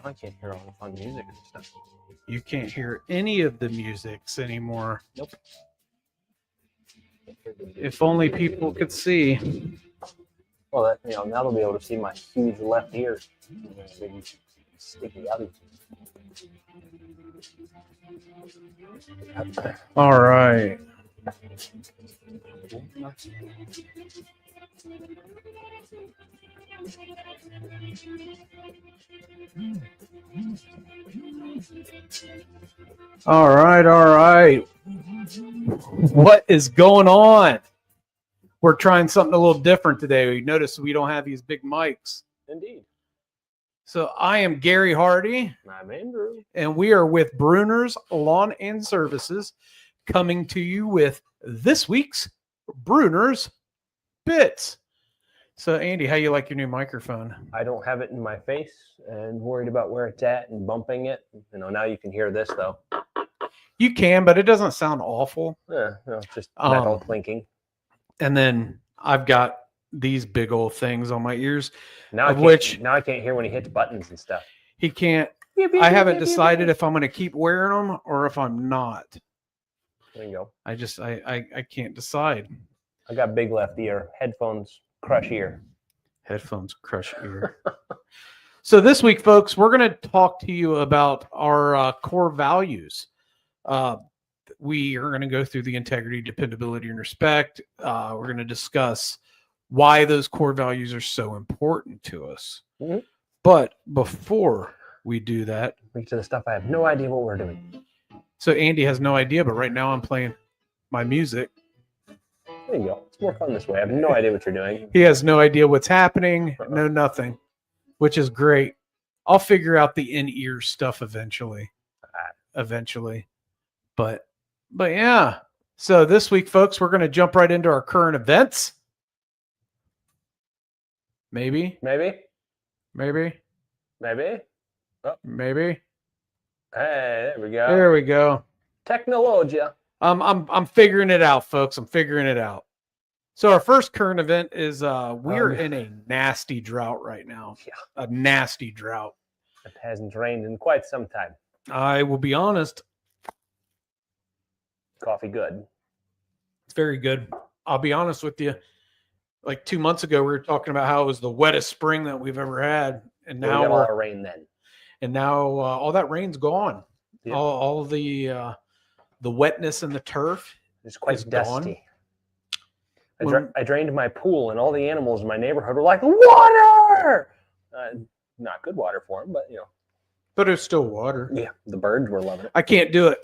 I can't hear all the fun music and stuff. You can't hear any of the musics anymore. Nope. If only people could see. Well, now they'll be able to see my huge left ear. Sticky out. All right. All right. What is going on? We're trying something a little different today. We noticed we don't have these big mics. Indeed. So I am Gary Hardy. I'm Andrew. And we are with Brunner's Lawn and Services, coming to you with this week's Brunner's Bits. So Andy, how you like your new microphone? I don't have it in my face and worried about where it's at and bumping it. Now you can hear this though. You can, but it doesn't sound awful. Yeah, no, just metal clinking. And then I've got these big old things on my ears. Now I can't hear when he hits buttons and stuff. He can't. I haven't decided if I'm going to keep wearing them or if I'm not. There you go. I can't decide. I got big left ear. Headphones crush ear. Headphones crush ear. So this week, folks, we're going to talk to you about our core values. We are going to go through the integrity, dependability, and respect. We're going to discuss why those core values are so important to us. Mm-hmm. But before we do that, reach to the stuff I have no idea what we're doing. So Andy has no idea, but right now I'm playing my music. There you go. It's more fun this way. I have no idea what you're doing. He has no idea what's happening. No, nothing, which is great. I'll figure out the in-ear stuff eventually. But yeah. So this week, folks, we're going to jump right into our current events. Maybe. Oh. Maybe. Hey, there we go. Technologia. I'm figuring it out, folks. I'm figuring it out. So our first current event is we're in a nasty drought right now. Yeah. A nasty drought. It hasn't rained in quite some time. I will be honest. Coffee good. It's very good. I'll be honest with you. Like 2 months ago, we were talking about how it was the wettest spring that we've ever had, and now we got a lot of rain then. And now all that rain's gone. Yeah. All the wetness in the turf is quite dusty. I drained my pool, and all the animals in my neighborhood were like, "Water!" Not good water for them, but But it's still water. Yeah, the birds were loving it. I can't do it.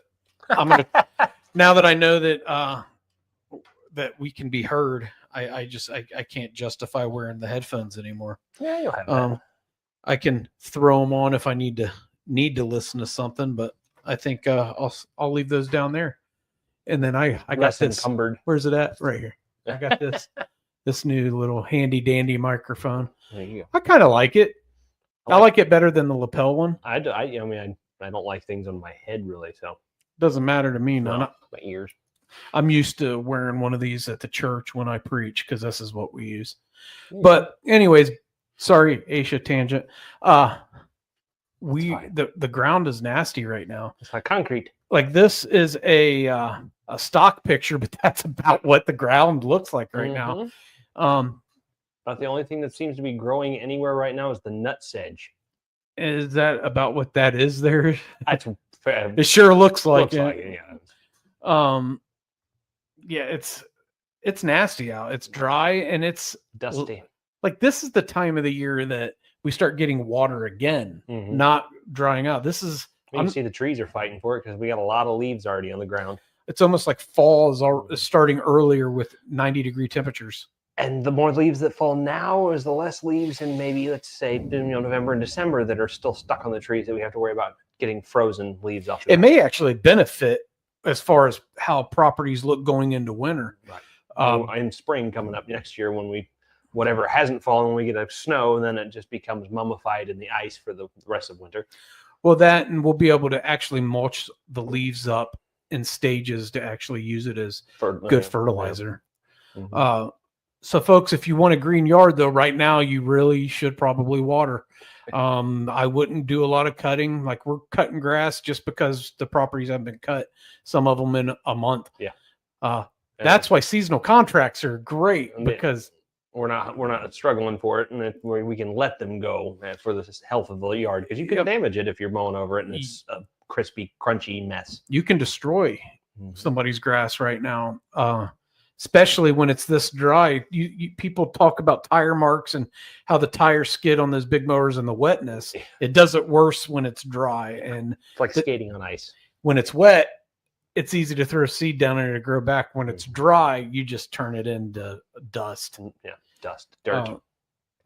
I'm gonna now that I know that that we can be heard. I can't justify wearing the headphones anymore. Yeah, you'll have that. I can throw them on if I need to listen to something, but I think I'll leave those down there. And then I got this encumbered. Where's it at? Right here. I got this new little handy dandy microphone. There you go. I kind of like it. I like it better than the lapel one. I don't like things on my head really, so doesn't matter to me. No, my ears. I'm used to wearing one of these at the church when I preach because this is what we use. Yeah. But anyways, sorry, Aisha tangent. The ground is nasty right now. It's like concrete. Like this is a stock picture, but that's about what the ground looks like right now. But the only thing that seems to be growing anywhere right now is the nutsedge. Is that about what that is there? That's it sure looks like it. Like it, yeah. Yeah, it's nasty out. It's dry and it's dusty. Like this is the time of the year that we start getting water again, not drying out. This is you can see the trees are fighting for it because we got a lot of leaves already on the ground. It's almost like fall is starting earlier with 90-degree temperatures. And the more leaves that fall now is the less leaves in maybe, let's say, November and December that are still stuck on the trees that we have to worry about getting frozen leaves off. It may actually benefit as far as how properties look going into winter. Right. In spring coming up next year when whatever hasn't fallen, we get a snow, and then it just becomes mummified in the ice for the rest of winter. Well, and we'll be able to actually mulch the leaves up in stages to actually use it as good Yeah. fertilizer. Mhm. So folks, if you want a green yard though, right now you really should probably water. I wouldn't do a lot of cutting. Like we're cutting grass just because the properties haven't been cut, some of them in a month. Yeah. That's why seasonal contracts are great, because we're not struggling for it, and we can let them go for the health of the yard, because you can damage it if you're mowing over it and it's a crispy, crunchy mess. You can destroy somebody's grass right now, especially when it's this dry. People talk about tire marks and how the tires skid on those big mowers and the wetness. It does it worse when it's dry, and it's like skating on ice. When it's wet, it's easy to throw seed down there to grow back. When it's dry, you just turn it into dust. Yeah, dust, dirt.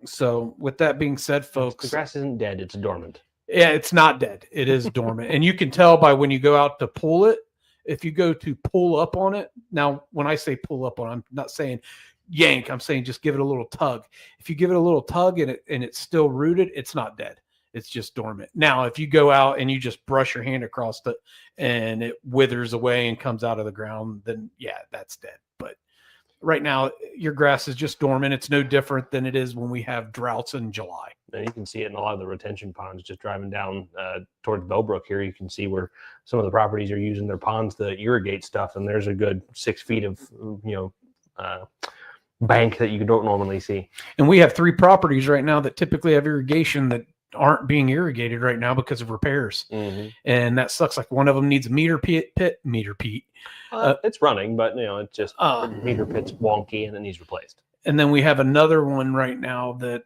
So with that being said, folks, the grass isn't dead, it's dormant. Yeah, it's not dead. It is dormant. And you can tell by when you go out to pull it. If you go to pull up on it, now when I say pull up on, I'm not saying yank. I'm saying just give it a little tug. If you give it a little tug and it's still rooted, it's not dead. It's just dormant. Now, if you go out and you just brush your hand across it and it withers away and comes out of the ground, then yeah, that's dead. But right now, your grass is just dormant. It's no different than it is when we have droughts in July. And you can see it in a lot of the retention ponds. Just driving down towards Bellbrook here, you can see where some of the properties are using their ponds to irrigate stuff, and there's a good 6 feet of bank that you don't normally see. And we have 3 properties right now that typically have irrigation that aren't being irrigated right now because of repairs. And that sucks. Like one of them needs a meter pit. It's running, but it's just the meter pit's wonky and it needs replaced. And then we have another one right now that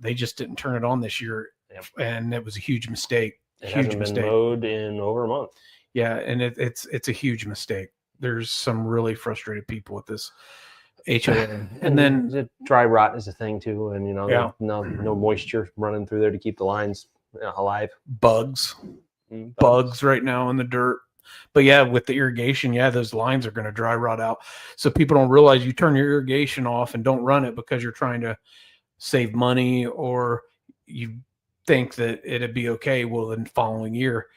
they just didn't turn it on this year. And it was a huge mistake. It hasn't been mowed in over a month. Yeah, and it's a huge mistake. There's some really frustrated people with this HOA. And then the dry rot is a thing too, and no moisture running through there to keep the lines alive. Bugs right now in the dirt. But yeah, with the irrigation, those lines are going to dry rot out. So people don't realize you turn your irrigation off and don't run it because you're trying to save money, or you think that it'd be okay. Well, then the following year,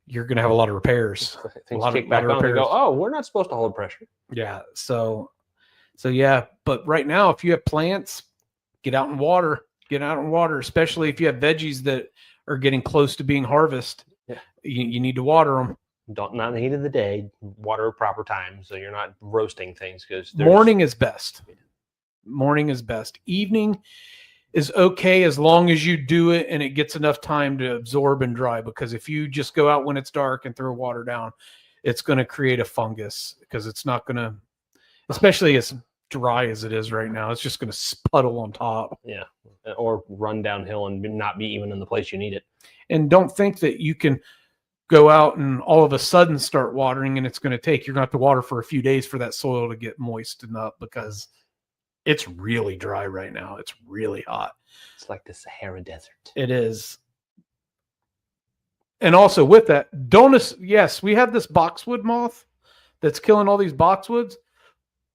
you're going to have a lot of repairs. Things kick back on and go, oh, we're not supposed to hold pressure. Yeah. So yeah, but right now, if you have plants, get out and water, especially if you have veggies that are getting close to being harvested. Yeah. You need to water them. Not in the heat of the day, water at proper time, so you're not roasting things. Because morning is best. Morning is best. Evening is okay as long as you do it and it gets enough time to absorb and dry. Because if you just go out when it's dark and throw water down, it's going to create a fungus, because it's not going to, especially as dry as it is right now, it's just going to spuddle on top. Yeah, or run downhill and not be even in the place you need it. And don't think that you can go out and all of a sudden start watering, and you're going to have to water for a few days for that soil to get moistened up, because it's really dry right now. It's really hot. It's like the Sahara Desert. It is. And also with that, yes, we have this boxwood moth that's killing all these boxwoods,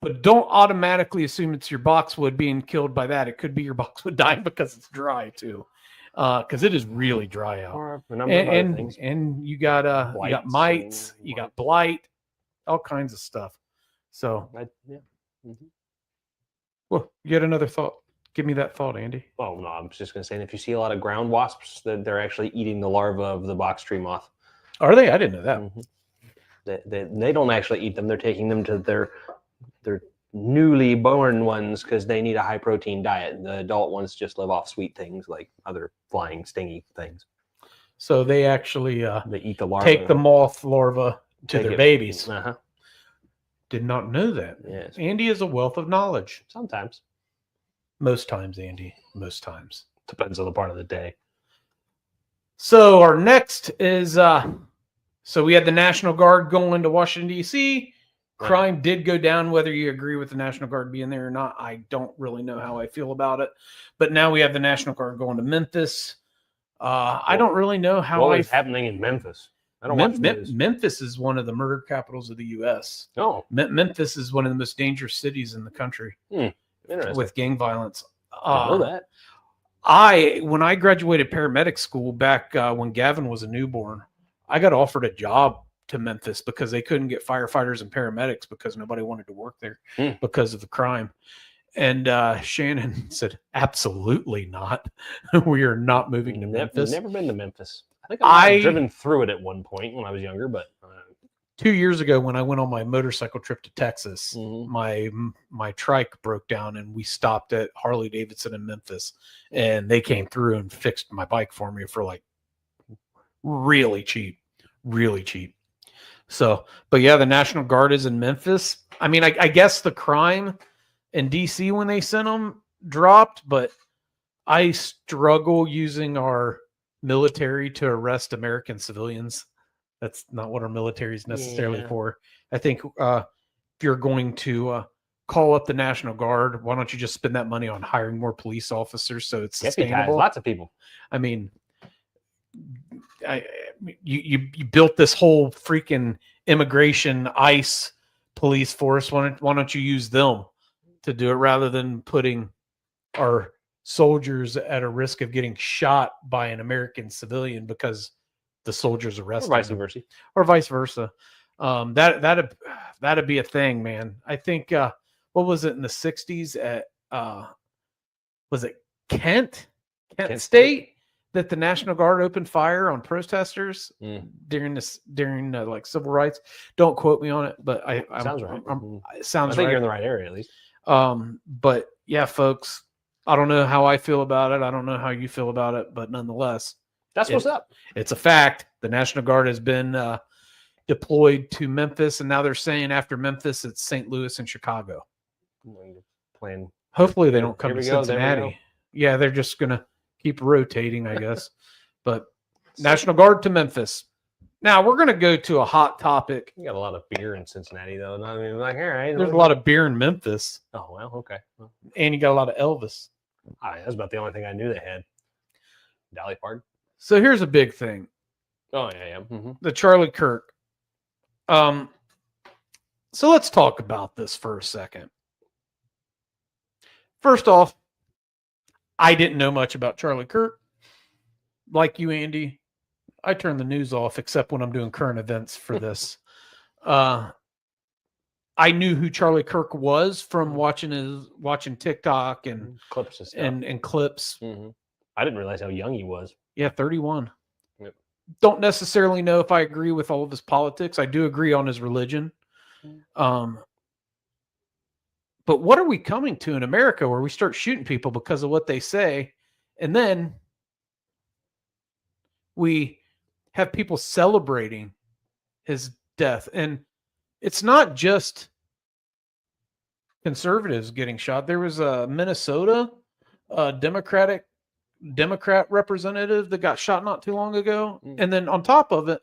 but don't automatically assume it's your boxwood being killed by that. It could be your boxwood dying because it's dry too. Because it is really dry out. Or a number of other things. And you got mites, you got blight, all kinds of stuff. So well, you had another thought. Give me that thought, Andy. Oh no, I'm just going to say, if you see a lot of ground wasps, they're actually eating the larva of the box tree moth. Are they? I didn't know that. They don't actually eat them. They're taking them to their newly born ones because they need a high protein diet. The adult ones just live off sweet things like other flying stingy things. So they actually they eat the larva. Take the moth larva to their babies. Did not know that. Yes. Andy is a wealth of knowledge. Sometimes. Most times, Andy. Most times. Depends on the part of the day. So our next is so we had the National Guard going into Washington, D.C. Crime did go down, whether you agree with the National Guard being there or not. I don't really know how I feel about it. But now we have the National Guard going to Memphis. I don't really know how what is happening in Memphis. I don't watch news. Memphis is one of the murder capitals of the U.S. Oh. Memphis is one of the most dangerous cities in the country with gang violence. I know that. When I graduated paramedic school back when Gavin was a newborn, I got offered a job to Memphis because they couldn't get firefighters and paramedics because nobody wanted to work there because of the crime. And Shannon said, absolutely not. We are not moving to Memphis. Never been to Memphis. I think I might have driven through it at one point when I was younger, but 2 years ago when I went on my motorcycle trip to Texas, my trike broke down and we stopped at Harley Davidson in Memphis, and they came through and fixed my bike for me for like really cheap. So, but yeah, the National Guard is in Memphis. I mean, I guess the crime in DC when they sent them dropped, but I struggle using our military to arrest American civilians. That's not what our military is necessarily for. I think if you're going to call up the National Guard, why don't you just spend that money on hiring more police officers so it's sustainable? Lots of people. I mean, you built this whole freaking immigration ICE police force. Why don't you use them to do it rather than putting our soldiers at a risk of getting shot by an American civilian because the soldiers arrested or vice versa. That'd be a thing, man. I think what was it in the 60s at was it Kent State that the National Guard opened fire on protesters during like civil rights. Don't quote me on it, but sounds right. It sounds I think right. you're in the right area at least. But yeah, folks, I don't know how I feel about it. I don't know how you feel about it, but nonetheless, that's what's up. It's a fact. The National Guard has been deployed to Memphis, and now they're saying after Memphis, it's St. Louis and Chicago. Hopefully they don't come to Cincinnati. Yeah, they're just going to keep rotating, I guess. But National Guard to Memphis. Now, we're going to go to a hot topic. You got a lot of beer in Cincinnati, though. I mean, like, all right. There's a lot of beer in Memphis. Oh, well, okay. Well, and you got a lot of Elvis. That's about the only thing I knew they had. Dolly Parton. So here's a big thing. Oh, yeah. The Charlie Kirk. So let's talk about this for a second. First off, I didn't know much about Charlie Kirk. Like you, Andy, I turn the news off except when I'm doing current events for this. I knew who Charlie Kirk was from watching TikTok and clips and clips. I didn't realize how young he was. Yeah, 31. Yep. Don't necessarily know if I agree with all of his politics. I do agree on his religion. But what are we coming to in America where we start shooting people because of what they say, and then we have people celebrating his death? And it's not just conservatives getting shot. There was a Minnesota Democrat representative that got shot not too long ago. And then on top of it,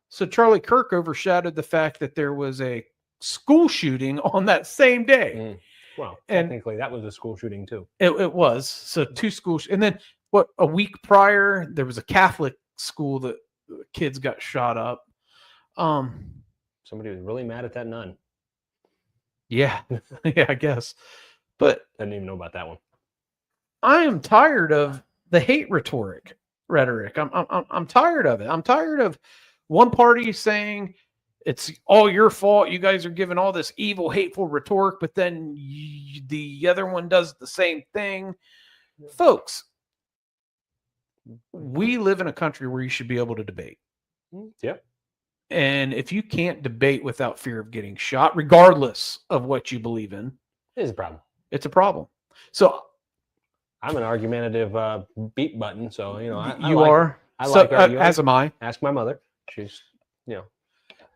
so Charlie Kirk overshadowed the fact that there was a school shooting on that same day. Well, technically that was a school shooting too. It was. So two schools. And then a week prior, there was a Catholic school that kids got shot up. Somebody was really mad at that nun. Yeah. Yeah, I guess. But I didn't even know about that one. I am tired of the hate rhetoric. I'm tired of it. I'm tired of one party saying it's all your fault. You guys are giving all this evil, hateful rhetoric, but then the other one does the same thing. Folks, we live in a country where you should be able to debate. Yep. And if you can't debate without fear of getting shot, regardless of what you believe in, it is a problem. It's a problem. So I'm an argumentative beat button, so you are. I like arguing. As am I. Ask my mother. She's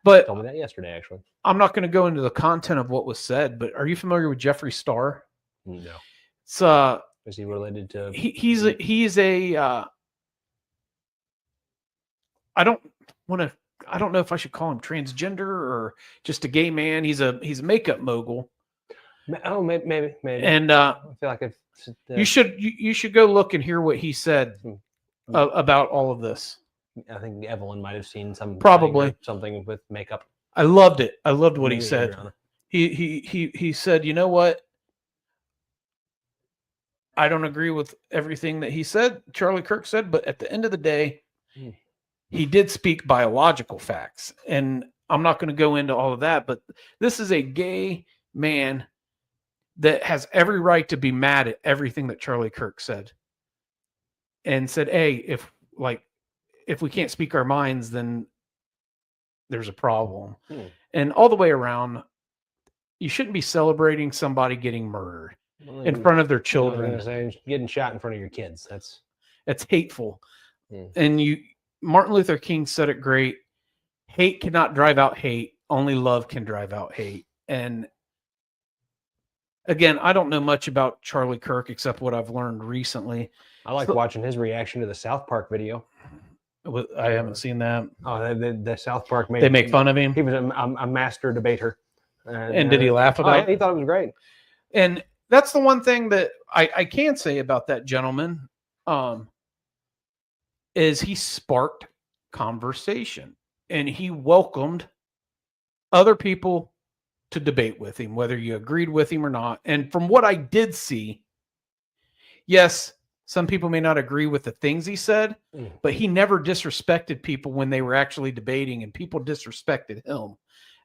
but told me that yesterday, actually. I'm not going to go into the content of what was said, but are you familiar with Jeffree Star? No. It's is he related to? He's a. I don't know if I should call him transgender or just a gay man. He's a makeup mogul. Oh, maybe. And I feel like you should go look and hear what he said about all of this. I think Evelyn might have seen probably something with makeup. I loved it. I loved what he said. Adriana. He said, you know what? I don't agree with everything that he said, Charlie Kirk said, but at the end of the day, he did speak biological facts. And I'm not going to go into all of that, but this is a gay man that has every right to be mad at everything that Charlie Kirk said. And said, hey, if we can't speak our minds, then there's a problem. And all the way around, you shouldn't be celebrating somebody getting murdered in front of their children. Getting shot in front of your kids. That's hateful. And Martin Luther King said it great. Hate cannot drive out hate. Only love can drive out hate. And again, I don't know much about Charlie Kirk except what I've learned recently. I like watching his reaction to the South Park video. I haven't seen that. Oh, the South Park they make fun of him. He was a master debater. And did he laugh about it? He thought it was great. And that's the one thing that I can say about that gentleman, is he sparked conversation and he welcomed other people to debate with him, whether you agreed with him or not. And from what I did see, yes, some people may not agree with the things he said, but he never disrespected people when they were actually debating, and people disrespected him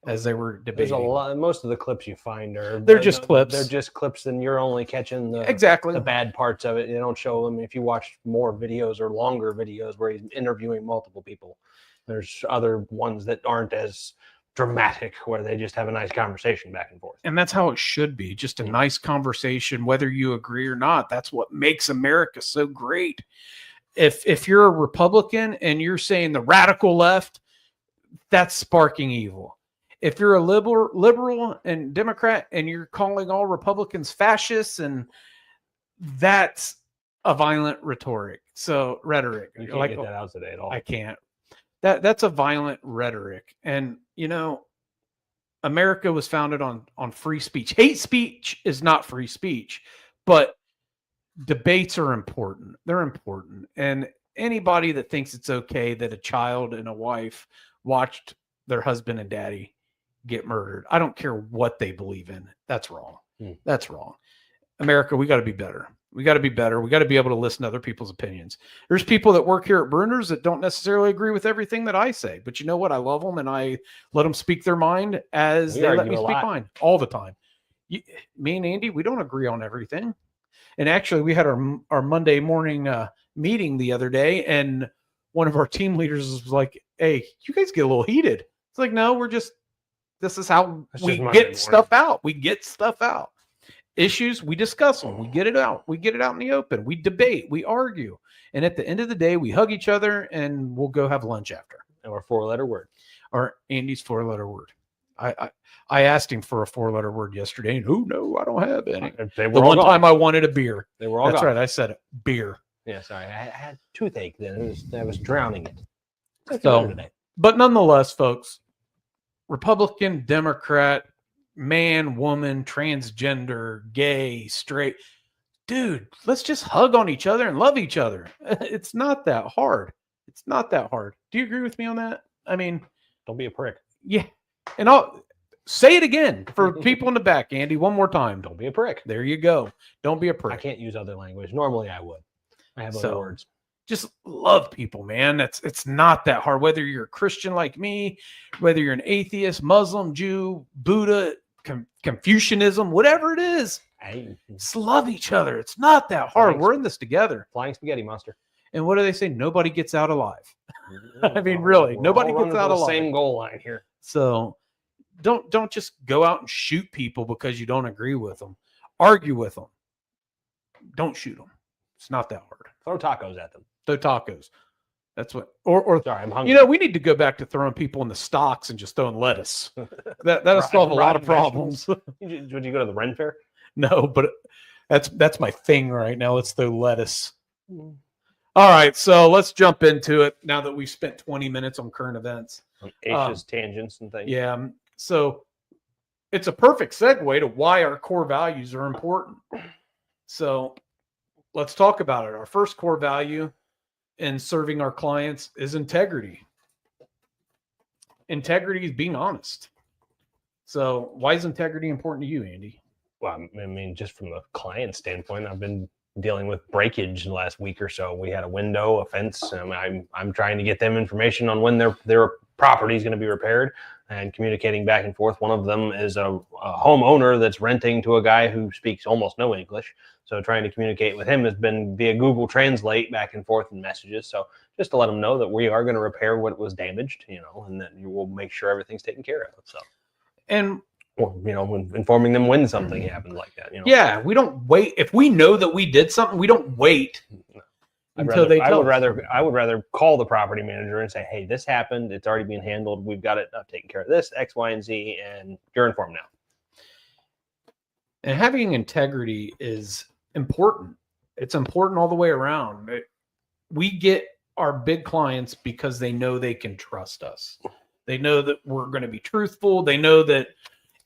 as they were debating. There's a lot. Most of the clips you find they're just clips. They're just clips, and you're only catching the bad parts of it. They don't show them. If you watch more videos or longer videos where he's interviewing multiple people, there's other ones that aren't as dramatic, where they just have a nice conversation back and forth. And that's how it should be. Just a nice conversation, whether you agree or not. That's what makes America so great. If you're a Republican and you're saying the radical left, that's sparking evil. If you're a liberal and Democrat and you're calling all Republicans fascists, and that's a violent rhetoric. So rhetoric. You can't get that out today at all. I can't. That's a violent rhetoric. And, America was founded on free speech. Hate speech is not free speech, but debates are important. They're important. And anybody that thinks it's okay that a child and a wife watched their husband and daddy get murdered, I don't care what they believe in. That's wrong. That's wrong. America, we got to be better. We got to be better. We got to be able to listen to other people's opinions. There's people that work here at Brunner's that don't necessarily agree with everything that I say, but you know what? I love them, and I let them speak their mind as they let me speak mine all the time. Me and Andy, we don't agree on everything. And actually, we had our Monday morning meeting the other day, and one of our team leaders was like, "Hey, you guys get a little heated." It's like, no, this is how we get stuff out. We get stuff out. Issues, we discuss them. We get it out. We get it out in the open. We debate. We argue. And at the end of the day, we hug each other and we'll go have lunch after. Or a 4-letter word. Or Andy's 4-letter word. I asked him for a 4-letter word yesterday, and no, I don't have any. The one time I wanted a beer. They were all That's gone. right. I said it. Beer. Yeah, sorry. I had toothache then. I was drowning it. But nonetheless, folks, Republican, Democrat, man, woman, transgender, gay, straight, dude, let's just hug on each other and love each other. It's not that hard. It's not that hard. Do you agree with me on that? I mean, don't be a prick. Yeah. And I'll say it again for people in the back, Andy, one more time. Don't be a prick. There you go. Don't be a prick. I can't use other language. Normally I would. I have other words. Just love people, man. It's not that hard. Whether you're a Christian like me, whether you're an atheist, Muslim, Jew, Buddha, Confucianism, whatever it is, just love each other. It's not that hard. We're in this together. Flying spaghetti monster. And what do they say? Nobody gets out alive. I mean, really, nobody gets out alive. Same goal line here. So don't just go out and shoot people because you don't agree with them. Argue with them. Don't shoot them. It's not that hard. Throw tacos at them. Throw tacos. That's what. Or sorry, I'm hungry. We need to go back to throwing people in the stocks and just throwing lettuce. That'll solve a lot of problems. Would you go to the Ren Fair? No, but that's my thing right now. Let's throw lettuce. All right, so let's jump into it now that we've spent 20 minutes on current events. H's tangents and things. Yeah. So it's a perfect segue to why our core values are important. So let's talk about it. Our first core value in serving our clients is integrity. Integrity is being honest. So why is integrity important to you, Andy? Well, I mean, just from a client standpoint, I've been dealing with breakage in the last week or so. We had a window, a fence. I'm trying to get them information on when their property is going to be repaired and communicating back and forth. One of them is a homeowner that's renting to a guy who speaks almost no English. So trying to communicate with him has been via Google Translate back and forth in messages. So just to let them know that we are going to repair what was damaged, and that you will make sure everything's taken care of. So, and when informing them when something happened like that. Yeah, we don't wait. If we know that we did something, we don't wait until they tell us. I would rather call the property manager and say, hey, this happened. It's already being handled. We've got it taken care of this, X, Y, and Z, and you're informed now. And having integrity is important. It's important all the way around. We get our big clients because they know they can trust us. They know that we're going to be truthful. They know that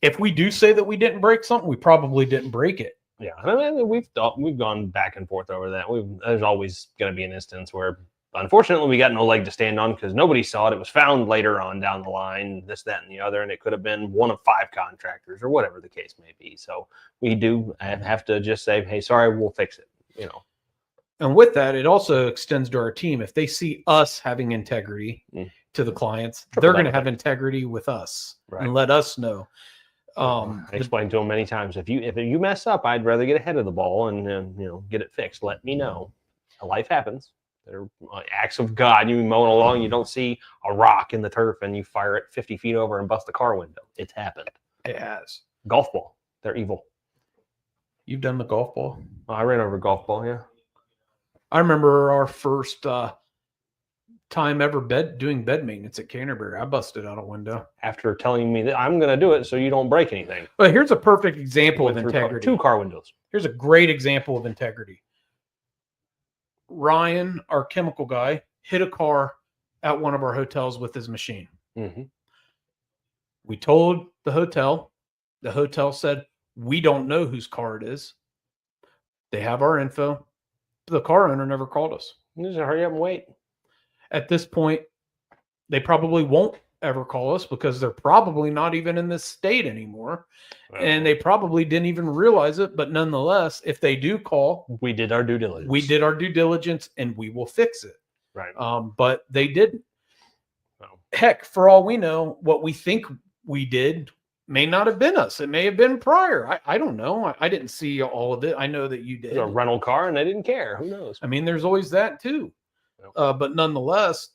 if we do say that we didn't break something, we probably didn't break it. Yeah, I mean, we've gone back and forth over that. There's always going to be an instance where, unfortunately, we got no leg to stand on because nobody saw it. It was found later on down the line, this, that, and the other, and it could have been one of 5 contractors or whatever the case may be. So we do have to just say, hey, sorry, we'll fix it. And with that, it also extends to our team. If they see us having integrity to the clients, they're going to have integrity with us and let us know. I explained to them many times, if you mess up, I'd rather get ahead of the ball and get it fixed. Let me know. Life happens. There are acts of God. You mowing along, you don't see a rock in the turf, and you fire it 50 feet over and bust a car window. It's happened. It has. Golf ball. They're evil. You've done the golf ball? I ran over a golf ball. Yeah. I remember our first time ever doing bed maintenance at Canterbury. I busted out a window after telling me that I'm going to do it so you don't break anything. But here's a perfect example of integrity. 2 car windows. Here's a great example of integrity. Ryan, our chemical guy, hit a car at one of our hotels with his machine. Mm-hmm. We told the hotel. The hotel said, we don't know whose car it is. They have our info. The car owner never called us. Just hurry up and wait. At this point, they probably won't ever call us because they're probably not even in this state anymore. And they probably didn't even realize it. But nonetheless, if they do call, we did our due diligence. We did our due diligence and we will fix it. Right. But they didn't. Heck, for all we know, what we think we did may not have been us. It may have been prior. I don't know. I didn't see all of it. I know that you did. It was a rental car and they didn't care. Who knows? I mean, there's always that too. But nonetheless,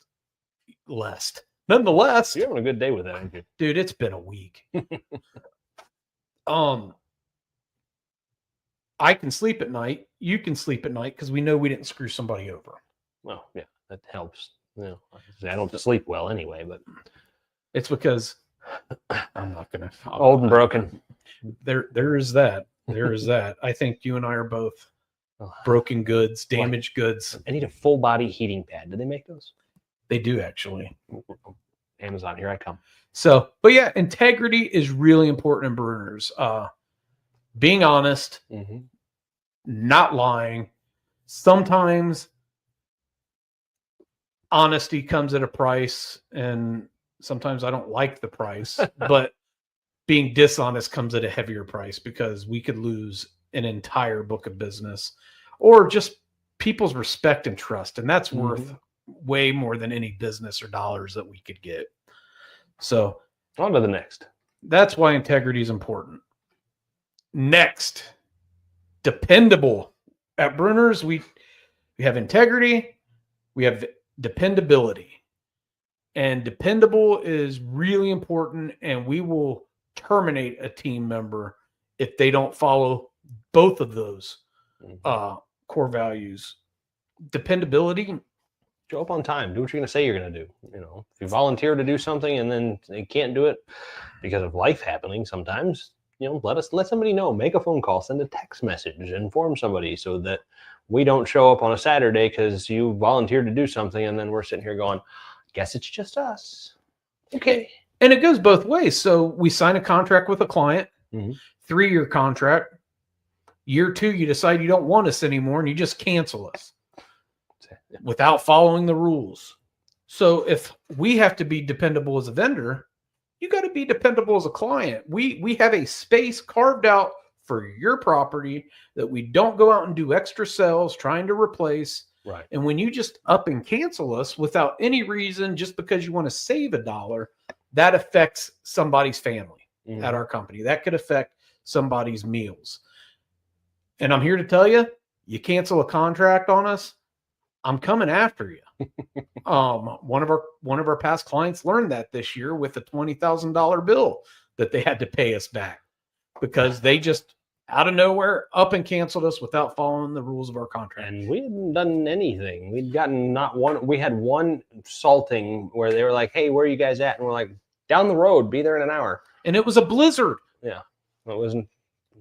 you're having a good day with that, aren't you? Dude, it's been a week. I can sleep at night. You can sleep at night because we know we didn't screw somebody over. Well, yeah, that helps. I don't sleep well anyway, but it's because I'm not gonna old and broken. There is that. There is that. I think you and I are both broken goods, damaged goods. I need a full body heating pad. Do they make those? They do, actually. Amazon, here I come. So, but yeah, integrity is really important in Brunner's. Being honest, not lying. Sometimes honesty comes at a price, and sometimes I don't like the price, but being dishonest comes at a heavier price because we could lose an entire book of business or just people's respect and trust. And that's worth way more than any business or dollars that we could get. So on to the next. That's why integrity is important. Next, dependable. At Brunner's, we have integrity, we have dependability. And dependable is really important, and we will terminate a team member if they don't follow both of those core values. Dependability. Show up on time. Do what you're going to say you're going to do. If you volunteer to do something and then they can't do it because of life happening sometimes, let somebody know. Make a phone call, send a text message, inform somebody so that we don't show up on a Saturday because you volunteered to do something and then we're sitting here going, guess it's just us. Okay. And it goes both ways. So we sign a contract with a client, 3-year contract. Year 2, you decide you don't want us anymore and you just cancel us without following the rules. So if we have to be dependable as a vendor, you got to be dependable as a client. We have a space carved out for your property, that we don't go out and do extra sales trying to replace. Right. And when you just up and cancel us without any reason, just because you want to save $1, that affects somebody's family at our company. That could affect somebody's meals. And I'm here to tell you, you cancel a contract on us, I'm coming after you. One of our past clients learned that this year with a $20,000 bill that they had to pay us back because they just out of nowhere up and canceled us without following the rules of our contract. And we hadn't done anything. We'd gotten not one. We had one salting where they were like, "Hey, where are you guys at?" And we're like, "Down the road. Be there in an hour." And it was a blizzard. Yeah, it wasn't.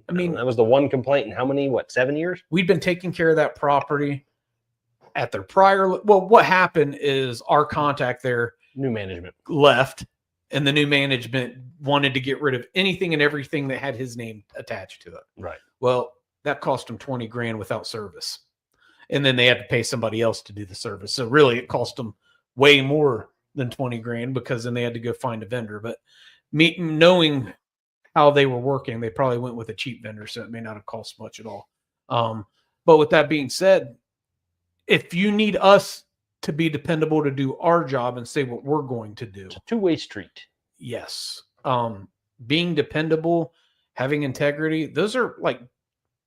I mean, that was the one complaint in how many? 7 years? We'd been taking care of that property at their prior. Well, what happened is our contact there, New management, left, and the new management wanted to get rid of anything and everything that had his name attached to it. Right. Well, that cost them $20,000 without service. And then they had to pay somebody else to do the service. So really it cost them way more than $20,000 because then they had to go find a vendor. But knowing how they were working, they probably went with a cheap vendor. So it may not have cost much at all. But with that being said, if you need us to be dependable to do our job and say what we're going to do. It's a two-way street. Yes. Being dependable, having integrity, those are like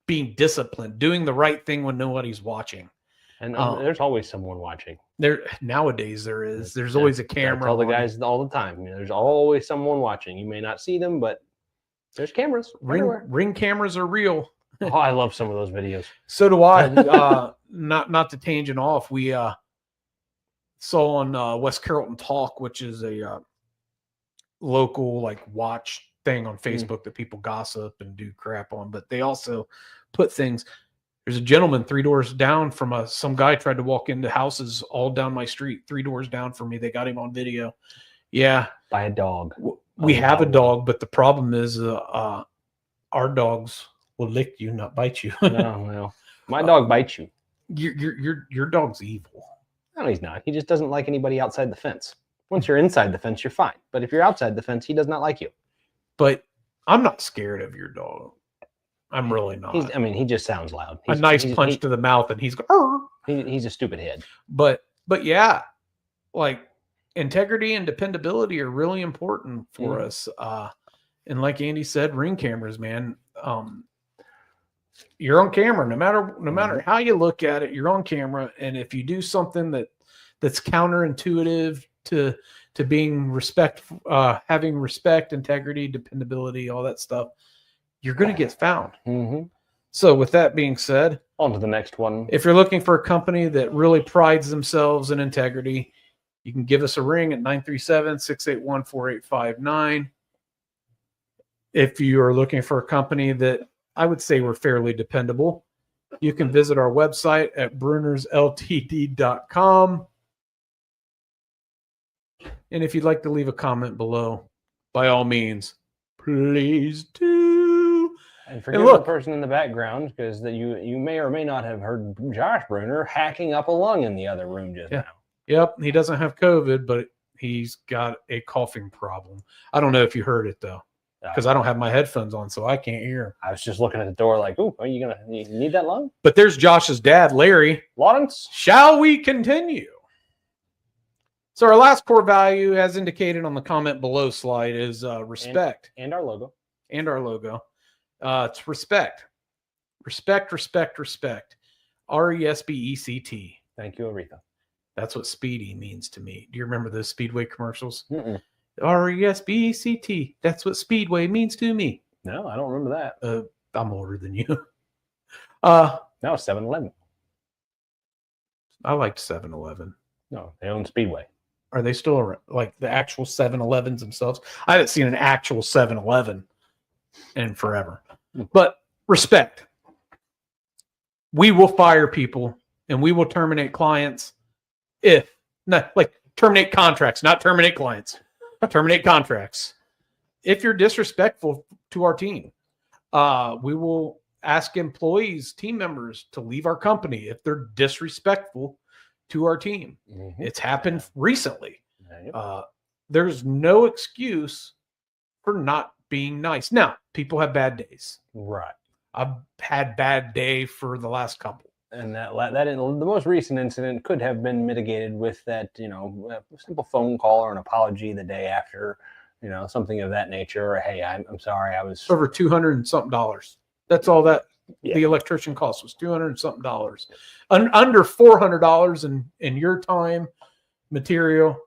being disciplined, doing the right thing when nobody's watching. And there's always someone watching. Nowadays there is. There's always a camera. I tell the guys all the time, there's always someone watching. You may not see them, but there's cameras. Ring cameras are real. Oh, I love some of those videos. So do I. Not to tangent off. We saw on West Carrollton Talk, which is a local like watch thing on Facebook that people gossip and do crap on, but they also put things. There's a gentleman 3 doors down from us. Some guy tried to walk into houses all down my street, 3 doors down from me. They got him on video. Yeah. By a dog. We have a dog, but the problem is our dogs will lick you, not bite you. No. My dog bites you. Your dog's evil. No, he's not. He just doesn't like anybody outside the fence. Once you're inside the fence, you're fine. But if you're outside the fence, he does not like you. But I'm not scared of your dog. I'm really not. He just sounds loud. A nice punch to the mouth, and he's he's a stupid head. But yeah, like integrity and dependability are really important for us. And like Andy said, ring cameras, man. You're on camera, no matter how you look at it. You're on camera, and if you do something that's counterintuitive to being having respect, integrity, dependability, all that stuff, you're going to get found. So with that being said, on to the next one. If you're looking for a company that really prides themselves in integrity, you can give us a ring at 937-681-4859. If you are looking for a company that I would say we're fairly dependable, you can visit our website at brunnersltd.com. And if you'd like to leave a comment below, by all means, please do. And forgive the person in the background, because you may or may not have heard Josh Brunner hacking up a lung in the other room just now. Yep, he doesn't have COVID, but he's got a coughing problem. I don't know if you heard it, though, because I don't have my headphones on, so I can't hear. I was just looking at the door like, "Ooh, are you need that lung?" But there's Josh's dad, Larry. Lawrence. Shall we continue? So our last core value, as indicated on the comment below slide, is respect. And our logo. It's respect. Respect. RESPECT. Thank you, Aretha. That's what speedy means to me. Do you remember those Speedway commercials? RESPECT. That's what Speedway means to me. No, I don't remember that. I'm older than you. Now 7-Eleven. I liked 7-Eleven. No, they own Speedway. Are they still around, like the actual 7-Elevens themselves? I haven't seen an actual 7-Eleven in forever. But respect. We will fire people and we will terminate clients terminate contracts, not terminate clients. Terminate contracts. If you're disrespectful to our team, we will ask employees, team members to leave our company if they're disrespectful to our team. It's happened recently. There's no excuse for not being nice. Now, people have bad days. Right. I've had bad day for the last couple. And the most recent incident could have been mitigated with that, a simple phone call or an apology the day after, something of that nature. Or, hey, I'm sorry, I was Over $200 and something. That's all that Yeah. the electrician cost was, $200 and something. Under $400 in your time, material.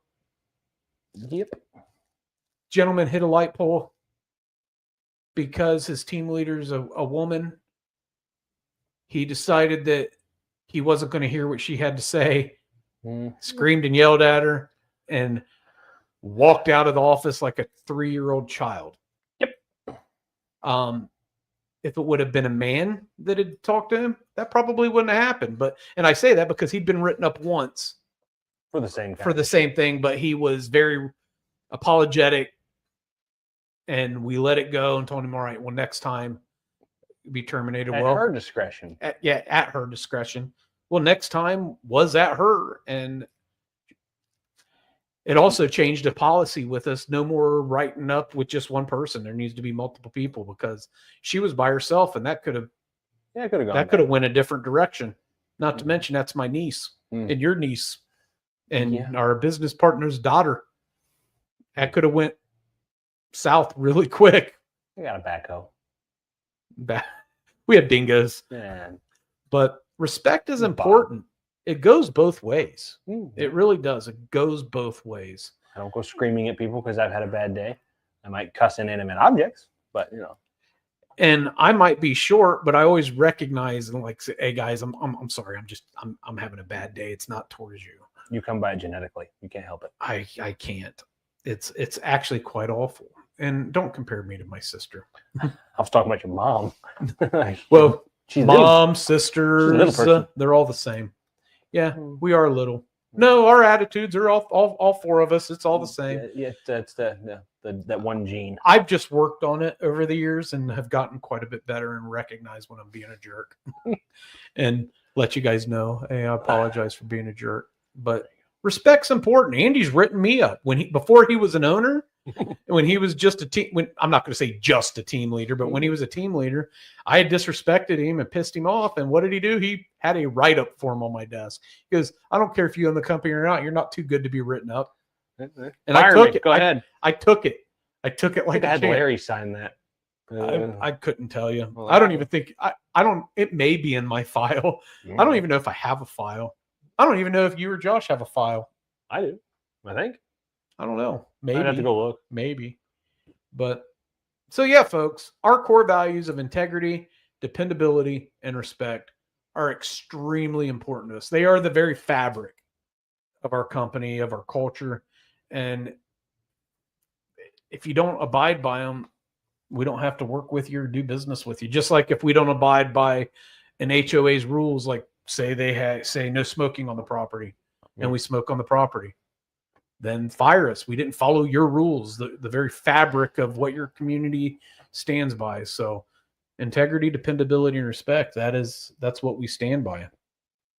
Yep. Gentleman hit a light pole because his team leader's a woman. He decided that he wasn't going to hear what she had to say, screamed and yelled at her, and walked out of the office like a 3-year-old child. Yep. If it would have been a man that had talked to him, that probably wouldn't have happened. And I say that because he'd been written up once for the same thing, but he was very apologetic, and we let it go and told him, all right, well, next time be terminated. At her discretion. At her discretion. Well, next time was at her, and it also changed a policy with us. No more writing up with just one person. There needs to be multiple people, because she was by herself, and that could have went a different direction. Not to mention that's my niece and your niece and our business partner's daughter. That could have went south really quick. We got a backhoe. We have dingoes. Man. But respect is important. It goes both ways. It really does. It goes both ways. I don't go screaming at people because I've had a bad day. I might cuss inanimate objects, but And I might be short, but I always recognize and like say, hey guys, I'm sorry. I'm having a bad day. It's not towards you. You come by it genetically. You can't help it. I can't. It's actually quite awful. And don't compare me to my sister. I was talking about your mom. Well, she's mom, sisters, they're all the same. Yeah, we are little. No, our attitudes are all four of us. It's all the same. Yeah, that's that one gene. I've just worked on it over the years and have gotten quite a bit better and recognize when I'm being a jerk, and let you guys know, hey, I apologize for being a jerk. But respect's important. Andy's written me up before he was an owner. When he was just a team, I'm not going to say just a team leader, but when he was a team leader, I had disrespected him and pissed him off. And what did he do? He had a write-up form on my desk. He goes, I don't care if you own the company or not. You're not too good to be written up. And I took it. Go ahead. I took it. I took it like I had Larry sign that. I couldn't tell you. Well, I don't even think I don't. It may be in my file. I don't even know if I have a file. I don't even know if you or Josh have a file. I do. I think. I don't know. Maybe. I'd have to go look. Maybe. But so yeah, folks, our core values of integrity, dependability, and respect are extremely important to us. They are the very fabric of our company, of our culture. And if you don't abide by them, we don't have to work with you or do business with you. Just like if we don't abide by an HOA's rules, like say no smoking on the property, and we smoke on the property, then fire us. We didn't follow your rules, the very fabric of what your community stands by. So integrity, dependability, and respect, that's what we stand by.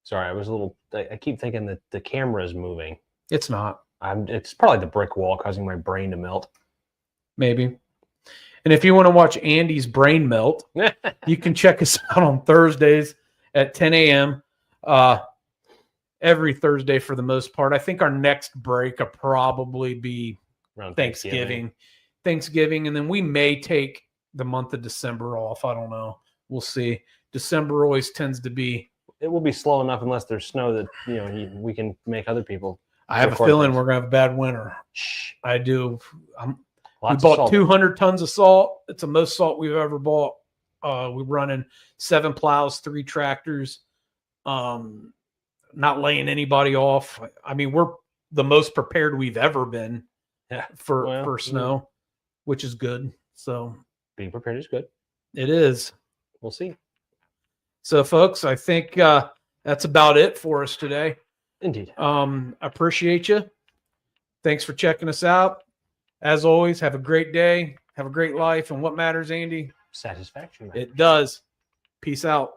Sorry, I keep thinking that the camera is moving. It's not. It's probably the brick wall causing my brain to melt. Maybe. And if you want to watch Andy's brain melt, you can check us out on Thursdays at 10 a.m. Every Thursday for the most part. I think our next break will probably be around Thanksgiving, and then we may take the month of December off. I don't know. We'll see. December always tends to be. It will be slow enough unless there's snow that we can make other people. I have a feeling we're gonna have a bad winter. I do. We bought 200 tons of salt. It's the most salt we've ever bought. We're running 7 plows, 3 tractors. Not laying anybody off. I mean, we're the most prepared we've ever been for snow, which is good. So being prepared is good. It is. We'll see. So, folks, I think that's about it for us today. Indeed. Appreciate you. Thanks for checking us out. As always, have a great day. Have a great life. And what matters, Andy? Satisfaction. It does. Peace out.